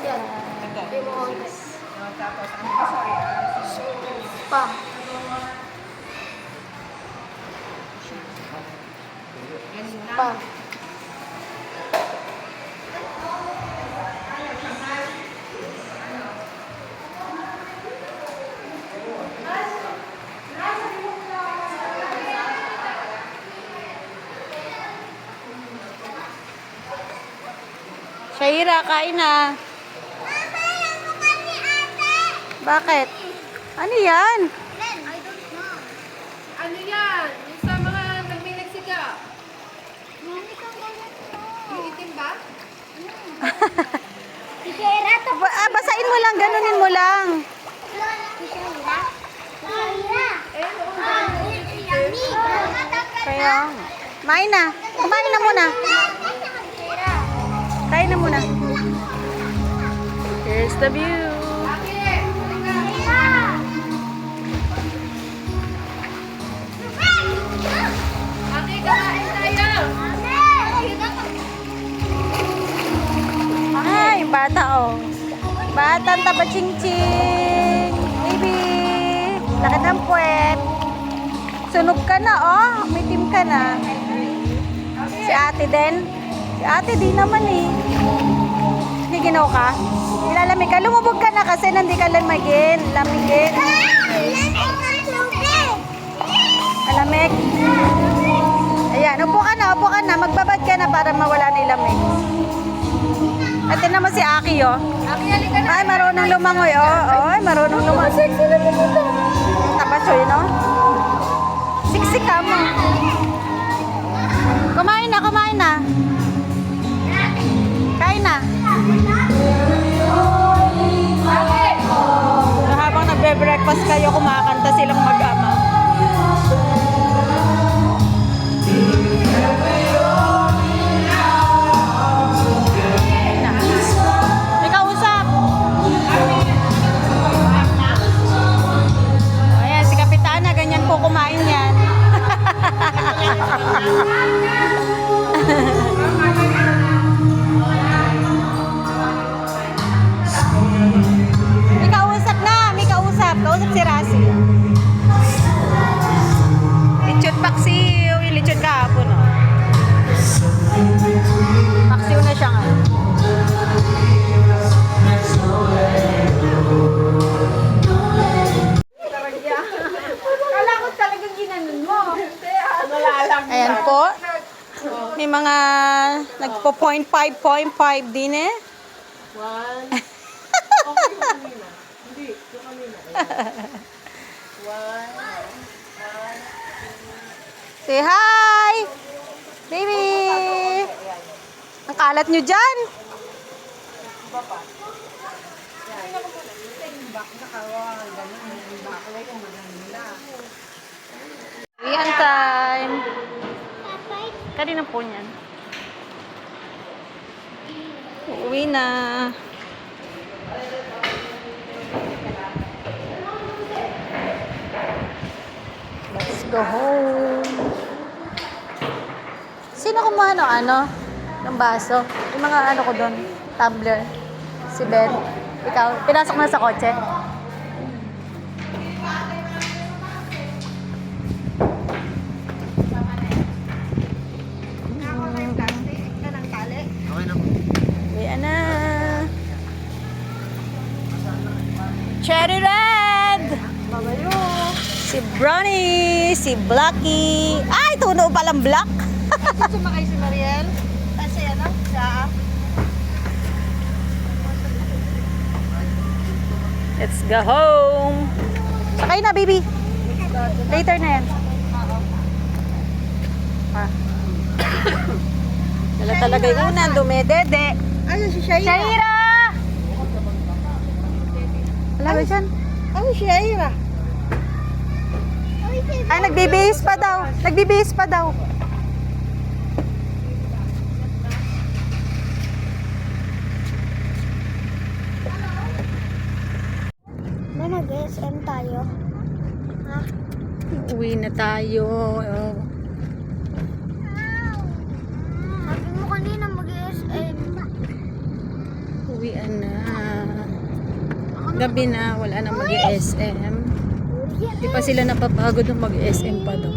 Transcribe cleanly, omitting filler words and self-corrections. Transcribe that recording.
Yan. Ito. Limones. Tapos, ano ba? Sorry. Pa. Yan na. Pa. Shaira, kain na. Bakit? Ano yan? Ano yan? Yung sa mga nagminagsiga. Yung itim ba? Basain mo lang, ganunin mo lang. Eh, noong ganun. Kaya, kumain na. Kumain na muna. Kain na muna. Here's the view. Bakit? Ate, kakain tayo. Ay, bata oh. Batang taba ching-ching. Baby. Laki ng puwet. Sunog ka na oh. Umitim ka na. Si ate din. Si ate di naman eh. Hindi ginaw ka? Nilalamig ka. Lumubog ka na kasi nandi ka lamigin. Lamigin. Malamig. Ayan, upo ka na, upo ka na. Magbabad ka na para mawala na yung lamig. At tinan mo si Aki, oh. Aki, halika na. Ay, marunong lumangoy, oh. Ay, marunong lumangoy. Sexy na dito. Tapasoy, no? Siksik ka mo. Kumain na, kumain na. Kain na. So, habang nagbe-breakfast kayo, kumakanta silang mag-ama. May kausap. Ayan, si Kapitana, ganyan po kumain yan. May kausap na, may kausap. Kausap si Rasi. Lechon paksiw, yung lechon kahapon, oh. Paksiw na siya nga. Kala ko talagang ginanon mo. Wala lang. Ayan po. May mga nagpo 0.5 din eh. One. Okay yung kanina. Hindi, yung kanina. One. Say hi! Baby! Ang kalat nyo dyan. Iyan time. Kanina po niyan. Uuwi na. Let's go home. Sino kumuha ng ng baso? Yung mga ano ko doon, tumbler. Si Ben. Ikaw, pinasok mo na sa kotse. Uwian na. Cherry Red! Babayo. Si Brownie, si Blacky. Ay, tuno palang black. Sumakay si Mariel. Kasi ano, siya. Let's go home. Sakay na, baby. Later na yan. Ah. Dala talaga yung una, dumedede. Ano si Shaira? Shaira! Wala ba dyan? Ano si Shaira? Ay, nagbibihis pa daw. Nagbibihis pa daw. May nag-SM tayo. Ha? Uwi na tayo. Oh. Sabi mo kanina mag-SM. Uwian na. gabi na, wala na mag-SM. Di pa sila napapagod ng mag-SM pa doon.